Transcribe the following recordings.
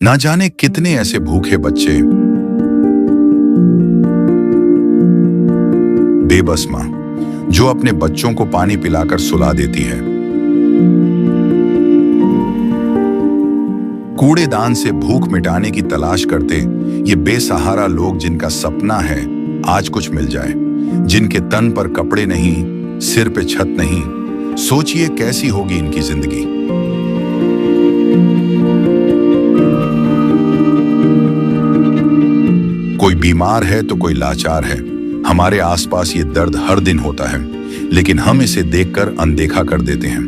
ना जाने कितने ऐसे भूखे बच्चे, बेबस मां जो अपने बच्चों को पानी पिलाकर सुला देती है। कूड़ेदान से भूख मिटाने की तलाश करते ये बेसहारा लोग जिनका सपना है आज कुछ मिल जाए, जिनके तन पर कपड़े नहीं, सिर पे छत नहीं, सोचिए कैसी होगी इनकी जिंदगी। कोई बीमार है तो कोई लाचार है। हमारे आसपास ये दर्द हर दिन होता है, लेकिन हम इसे देखकर अनदेखा कर देते हैं।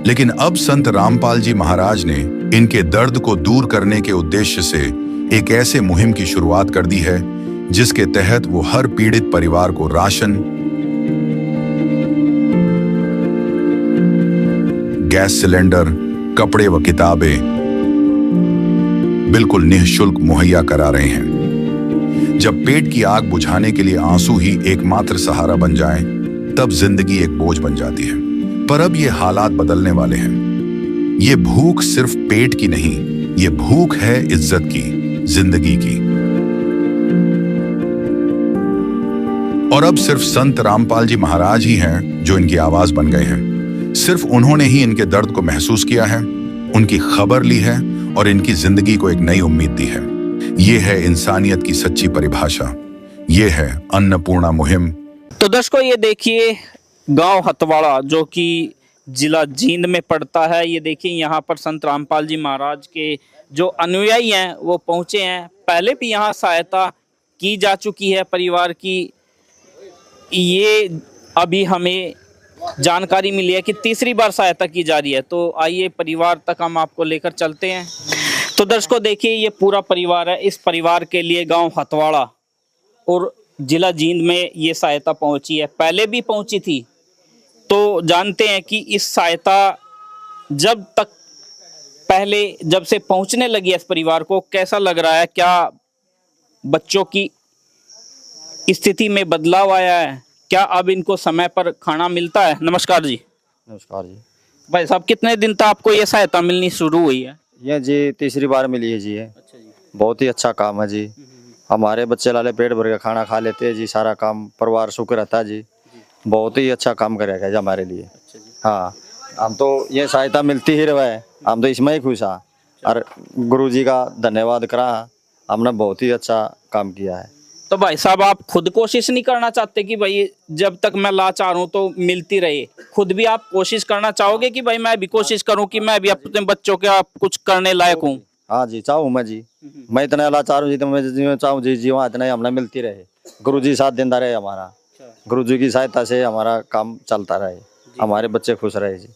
लेकिन अब संत रामपाल जी महाराज ने इनके दर्द को दूर करने के उद्देश्य से एक ऐसे मुहिम की शुरुआत कर दी है जिसके तहत वो हर पीड़ित परिवार को राशन, गैस सिलेंडर, कपड़े व किताबें बिल्कुल निःशुल्क मुहैया करा रहे हैं। जब पेट की आग बुझाने के लिए आंसू ही एकमात्र सहारा बन जाएं, तब जिंदगी एक बोझ बन जाती है। पर अब ये हालात बदलने वाले हैं। ये भूख सिर्फ पेट की नहीं, ये भूख है इज्जत की, जिंदगी की। और अब सिर्फ संत रामपाल जी महाराज ही हैं जो इनकी आवाज बन गए हैं। सिर्फ उन्होंने ही इनके दर्द को महसूस किया है, उनकी खबर ली है और इनकी जिंदगी को एक नई उम्मीद दी है। ये है इंसानियत की सच्ची परिभाषा। ये है अन्नपूर्णा मुहिम। तो दर्शकों, ये देखिए गांव हथवाड़ा जो कि जिला जींद में पड़ता है। ये देखिए यहाँ पर संत रामपाल जी महाराज के जो अनुयायी हैं वो पहुँचे हैं। पहले भी यहाँ सहायता की जा चुकी है परिवार की। ये अभी हमें जानकारी मिली है कि तीसरी बार सहायता की जा रही है। तो आइए परिवार तक हम आपको लेकर चलते हैं। तो दर्शकों देखिए, ये पूरा परिवार है। इस परिवार के लिए गांव हथवाड़ा और जिला जींद में ये सहायता पहुंची है, पहले भी पहुंची थी। तो जानते हैं कि इस सहायता जब से पहुंचने लगी है इस परिवार को, कैसा लग रहा है? क्या बच्चों की स्थिति में बदलाव आया है? क्या अब इनको समय पर खाना मिलता है? नमस्कार जी। नमस्कार जी। भाई साहब, कितने दिन तक आपको ये सहायता मिलनी शुरू हुई है? ये जी तीसरी बार मिली है जी। ये अच्छा जी। बहुत ही अच्छा काम है जी। हमारे बच्चे लाले पेट भर के खाना खा लेते हैं जी। सारा काम परिवार सुख रहता है जी। बहुत ही अच्छा काम करेगा जी हमारे लिए। अच्छा जी। हाँ, हम तो ये सहायता मिलती ही रहे, हम तो इसमें ही खुश हैं। और गुरु जी का धन्यवाद करा, हमने बहुत ही अच्छा काम किया है। तो भाई साहब, आप खुद कोशिश नहीं करना चाहते कि भाई जब तक मैं लाचार हूं तो मिलती रहे? खुद भी आप कोशिश करना चाहोगे कि भाई मैं भी कोशिश करूं कि मैं भी अपने बच्चों के आप कुछ करने लायक हूं? हाँ जी, चाहूँ मैं जी। मैं इतना लाचार हूँ जी, तो मैं चाहूँ जी जीवन इतना ही हमने मिलती रहे। गुरु जी साथ देता रहे हमारा। गुरु जी की सहायता से हमारा काम चलता रहे, हमारे बच्चे खुश रहे जी।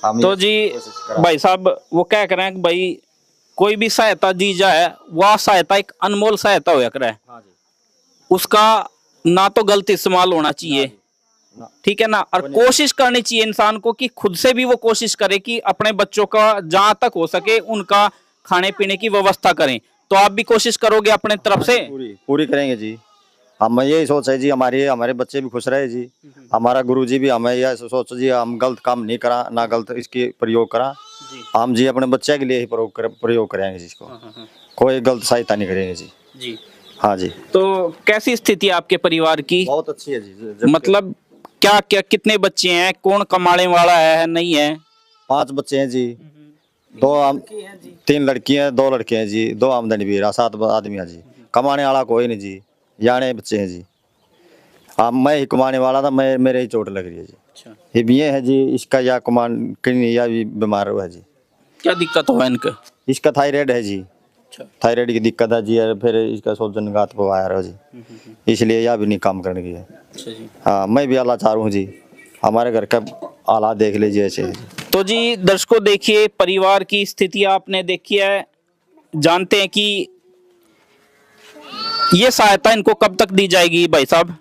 हम तो जी भाई साहब, वो क्या करें कि भाई कोई भी सहायता दी जाए, वह सहायता एक अनमोल सहायता होया करे। उसका ना तो गलत इस्तेमाल होना चाहिए, ठीक है ना? और कोशिश करनी चाहिए इंसान को कि खुद से भी वो कोशिश करे कि अपने बच्चों का जहां तक हो सके उनका खाने पीने की व्यवस्था करें। तो आप भी कोशिश करोगे अपने तरफ से? पूरी करेंगे जी। हम यही सोच है जी, हमारे बच्चे भी खुश रहे जी। हमारा गुरु जी भी हमें यह सोच जी, हम गलत काम नहीं करा, ना गलत इसकी प्रयोग करा। हम जी अपने बच्चे के लिए ही प्रयोग करेंगे जी इसको। कोई गलत सहायता नहीं करेंगे जी। जी हाँ जी। तो कैसी स्थिति है आपके परिवार की? बहुत अच्छी है जी। मतलब क्या क्या कितने बच्चे हैं? कौन कमाने वाला है नहीं है? 5 बच्चे हैं जी। 3 लड़की हैं, 2 लड़के हैं जी। 2 आमदनी भी 7 आदमी है जी। कमाने वाला कोई नहीं जी, जाने बच्चे हैं जी। हाँ, मैं ही कमाने वाला था, मेरे ही चोट लग रही है जी। अच्छा। ये भी है जी, इसका या कमान किडनी या भी बीमार हुआ है जी। क्या दिक्कत हुआ इनका? इसका थायराइड है जी। थायराइड की दिक्कत है जी। और फिर इसका सोजन गात पर आया रहा जी, इसलिए यह भी नहीं काम करने की है। अच्छा जी। हाँ, मैं भी लाचार हूँ जी। हमारे घर का हालात देख लीजिए ऐसे। तो जी दर्शकों देखिए, परिवार की स्थिति आपने देखी है। जानते हैं कि ये सहायता इनको कब तक दी जाएगी भाई साहब?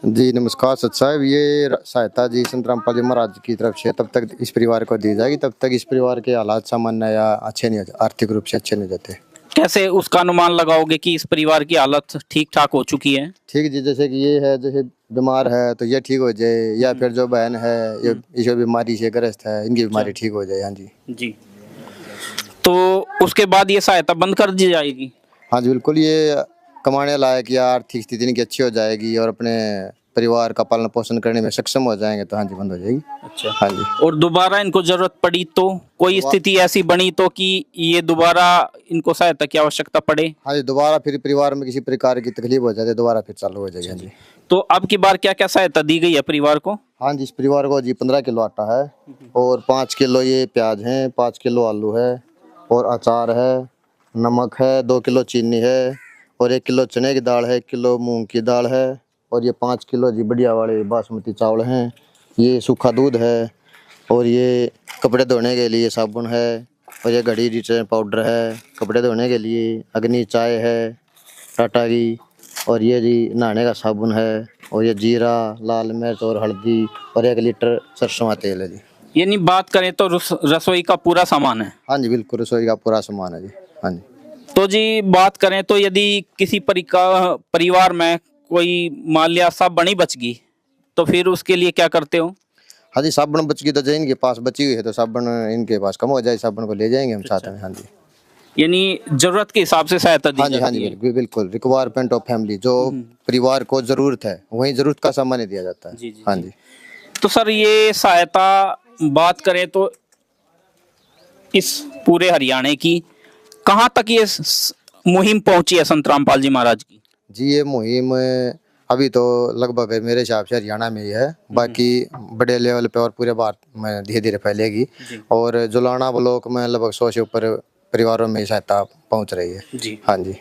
जी नमस्कार सत साहब, ये सहायता जी संत रामपाल जी महाराज की तरफ से तब तक इस परिवार को दी जाएगी, तब तक इस परिवार के हालात सामान्य या अच्छे नहीं, आर्थिक रूप से अच्छे नहीं जाते। कैसे उसका अनुमान लगाओगे कि इस परिवार की हालत ठीक ठाक हो चुकी है? ठीक जी, जैसे कि ये है, जैसे बीमार है तो ये ठीक हो जाए, या फिर जो बहन है ये इस बीमारी से ग्रस्त है, इनकी बीमारी ठीक हो जाए। हाँ जी। जी। तो उसके बाद ये सहायता बंद कर दी जाएगी? हाँ जी बिल्कुल, ये कमाने लायक या आर्थिक स्थिति इनकी अच्छी हो जाएगी और अपने परिवार का पालन पोषण करने में सक्षम हो जाएंगे तो हाँ जी बंद हो जाएगी। अच्छा। हाँ जी। और दोबारा इनको जरूरत पड़ी तो, कोई स्थिति ऐसी बनी तो कि ये दोबारा इनको सहायता की आवश्यकता पड़े? हाँ जी, दोबारा फिर परिवार में किसी प्रकार की तकलीफ हो जाती है, दोबारा फिर चालू हो जाएगी। हाँ जी। तो अब की बार क्या क्या सहायता दी गई है परिवार को? हाँ जी, इस परिवार को जी 15 किलो आटा है और 5 किलो ये प्याज है, 5 किलो आलू है और अचार है, नमक है, 2 किलो चीनी है और 1 किलो चने की दाल है, 1 किलो मूंग की दाल है और ये 5 किलो जी बढ़िया वाले बासमती चावल हैं, ये सूखा दूध है और ये कपड़े धोने के लिए साबुन है और ये घड़ी डिटर्जेंट पाउडर है, कपड़े धोने के लिए अग्नि चाय है टाटा की, और ये जी नहाने का साबुन है और ये जीरा, लाल मिर्च और हल्दी और 1 लीटर सरसों का तेल है जी। यानी बात करें तो रसोई का पूरा सामान है? हाँ जी बिल्कुल, रसोई का पूरा सामान है जी। हाँ जी। तो जी बात करें तो यदि किसी परिवार में कोई मान लिया साबुन बच गई तो फिर उसके लिए क्या करते हो? हाँ जी, साबुन बच गई तो जो इनके पास बची हुई है तो साबुन इनके पास कम हो जाए, साबुन को ले जाएंगे हम साथ में। हाँ जी। यानी जरूरत के हिसाब से सहायता दी हाँ जी। हाँ जाती जी है? बिल्कुल बिल्कुल, रिक्वायरमेंट ऑफ फैमिली, जो परिवार को जरूरत है वही जरूरत का सामान ही दिया जाता है। जी। हाँ जी। तो सर ये सहायता बात करें तो इस पूरे हरियाणा की कहाँ तक ये मुहिम पहुंची है संत रामपाल जी महाराज की? जी ये मुहिम अभी तो लगभग मेरे हिसाब से हरियाणा में ही है, बाकी बड़े लेवल पे और पूरे भारत में धीरे धीरे फैलेगी और जुलाना ब्लॉक में लगभग 100 से ऊपर परिवारों में सहायता पहुंच रही है जी। हाँ जी।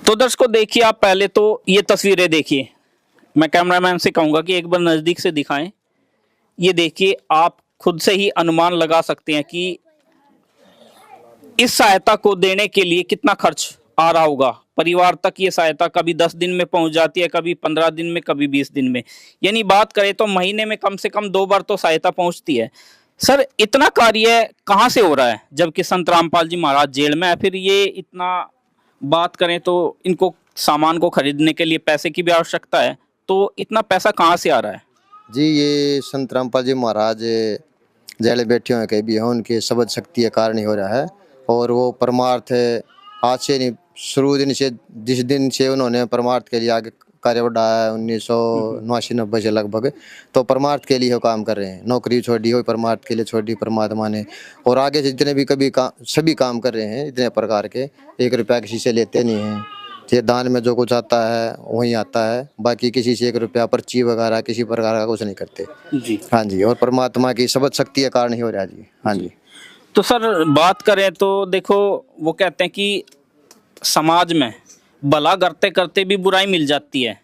तो दर्शकों देखिए, आप पहले तो ये तस्वीरें देखिए, मैं कैमरामैन से कहूंगा कि एक बार नजदीक से दिखाएं। ये देखिए, आप खुद से ही अनुमान लगा सकते हैं कि इस सहायता को देने के लिए कितना खर्च आ रहा होगा परिवार तक। ये सहायता कभी 10 दिन में पहुंच जाती है, कभी 15 दिन में, कभी 20 दिन में। यानी बात करें तो महीने में कम से कम 2 बार तो सहायता पहुंचती है। सर इतना कार्य कहाँ से हो रहा है जबकि संत रामपाल जी महाराज जेल में है? फिर ये इतना बात करें तो इनको सामान को खरीदने के लिए पैसे की भी आवश्यकता है, तो इतना पैसा कहाँ से आ रहा है? जी ये संत रामपाल जी महाराज जेल बैठे हुए कहीं भी हैं, उनके शब्द शक्ति के कारण ही हो रहा है और वो परमार्थ आज से नहीं, शुरू दिन से, जिस दिन से उन्होंने परमार्थ के लिए आगे कार्य बढ़ाया है 1989-90 से लगभग, तो परमार्थ के लिए वो काम कर रहे हैं। नौकरी छोड़ी हुई परमार्थ के लिए छोड़ी परमात्मा ने, और आगे से जितने भी सभी काम कर रहे हैं इतने प्रकार के, 1 रुपया किसी से लेते नहीं हैं। ये दान में जो कुछ आता है वही आता है, बाकी किसी से 1 रुपया पर्ची वगैरह किसी प्रकार का कुछ नहीं करते जी। हाँ जी, और परमात्मा की शब्द शक्ति के कारण ही हो रहा है जी। हाँ जी। तो सर बात करें तो देखो, वो कहते हैं कि समाज में भला करते करते भी बुराई मिल जाती है।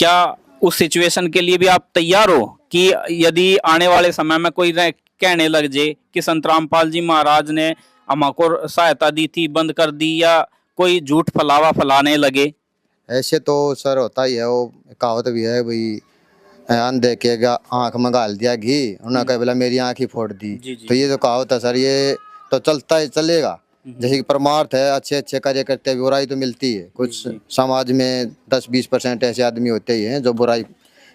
क्या उस सिचुएशन के लिए भी आप तैयार हो कि यदि आने वाले समय में कोई कहने लग जाए कि संत रामपाल जी महाराज ने हमको सहायता दी थी बंद कर दी, या कोई झूठ फलावा फलाने लगे? ऐसे तो सर होता ही है, वो कहावत भी है भाई, अंधे के आँख में गाल दिया घी, उन्होंने कहा बोला मेरी आँख ही फोड़ दी। तो ये जो कहावत है सर, ये तो चलता ही चलेगा। जैसे कि परमार्थ है, अच्छे अच्छे कार्य करते हैं, बुराई तो मिलती है। कुछ समाज में 10-20% ऐसे आदमी होते ही हैं जो बुराई,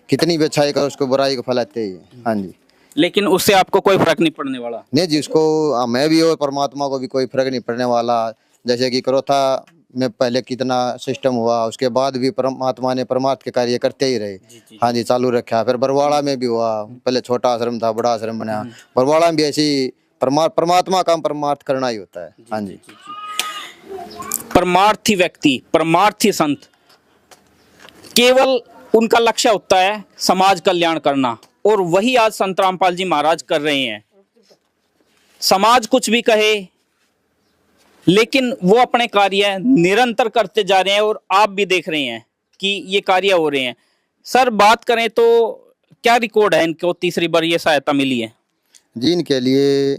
कितनी भी अच्छाई कर उसको बुराई को फैलाते ही हैं। हाँ जी। लेकिन उससे आपको कोई फर्क नहीं पड़ने वाला? नहीं जी, उसको हमें भी और परमात्मा को भी कोई फर्क नहीं पड़ने वाला। जैसे कि करोथा में पहले कितना सिस्टम हुआ, उसके बाद भी परमात्मा ने परमार्थ के कार्य करते ही रहे। हाँ जी, चालू रखा। फिर बरवाड़ा में भी हुआ, पहले छोटा आश्रम था, बड़ा आश्रम बना। बरवाड़ा में भी ऐसी परमात्मा का परमार्थ करना ही होता है। हाँ जी। परमार्थी व्यक्ति, परमार्थी संत, केवल उनका लक्ष्य होता है समाज कल्याण करना, और वही आज संत रामपाल जी महाराज कर रहे हैं। समाज कुछ भी कहे, लेकिन वो अपने कार्य निरंतर करते जा रहे हैं, और आप भी देख रहे हैं कि ये कार्य हो रहे हैं। सर बात करें तो क्या रिकॉर्ड है इनको तीसरी बार ये सहायता मिली है? जी इनके लिए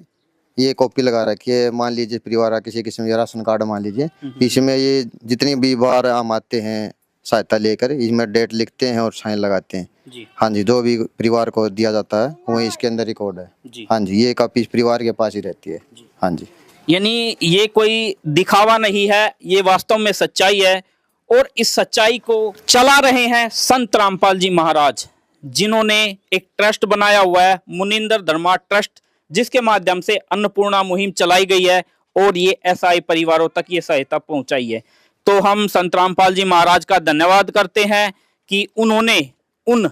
ये कॉपी लगा रखी है। मान लीजिए परिवार का किसी किस्म का राशन कार्ड मान लीजिए, इसमें ये जितनी भी बार हम आते हैं सहायता लेकर, इसमें डेट लिखते हैं और साइन लगाते हैं जी। हाँ जी, जो भी परिवार को दिया जाता है वही इसके अंदर रिकॉर्ड है जी। हाँ जी। ये कॉपी इस परिवार के पास ही रहती है हाँ जी। यानी ये कोई दिखावा नहीं है, ये वास्तव में सच्चाई है। और इस सच्चाई को चला रहे हैं संत रामपाल जी महाराज, जिन्होंने एक ट्रस्ट बनाया हुआ है, मुनिंदर धर्मार्थ ट्रस्ट, जिसके माध्यम से अन्नपूर्णा मुहिम चलाई गई है और ये असहाय परिवारों तक ये सहायता पहुंचाई है। तो हम संत रामपाल जी महाराज का धन्यवाद करते हैं कि उन्होंने उन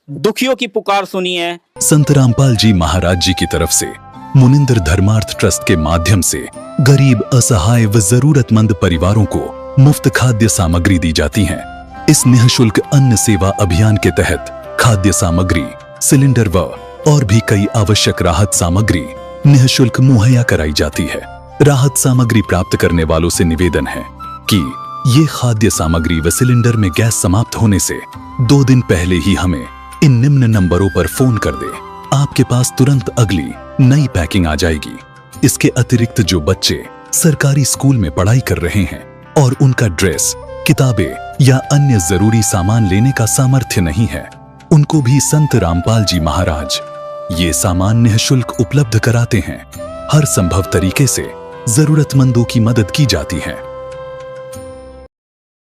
दुखियों की पुकार सुनी है। संत रामपाल जी महाराज जी की तरफ से मुनिंदर धर्मार्थ ट्रस्ट के माध्यम से गरीब, असहाय व जरूरतमंद परिवारों को मुफ्त खाद्य सामग्री दी जाती है। इस निःशुल्क अन्न सेवा अभियान के तहत खाद्य सामग्री, सिलेंडर व और भी कई आवश्यक राहत सामग्री निःशुल्क मुहैया कराई जाती है। राहत सामग्री प्राप्त करने वालों से निवेदन है कि ये खाद्य सामग्री व सिलेंडर में गैस समाप्त होने से 2 दिन पहले ही हमें इन निम्न नंबरों पर फोन कर दे। आपके पास तुरंत अगली नई पैकिंग आ जाएगी। इसके अतिरिक्त जो बच्चे सरकारी स्कूल में पढ़ाई कर रहे हैं और उनका ड्रेस, किताबें या अन्य जरूरी सामान लेने का सामर्थ्य नहीं है, उनको भी संत रामपाल जी महाराज ये सामान निःशुल्क उपलब्ध कराते हैं। हर संभव तरीके से जरूरतमंदों की मदद की जाती है।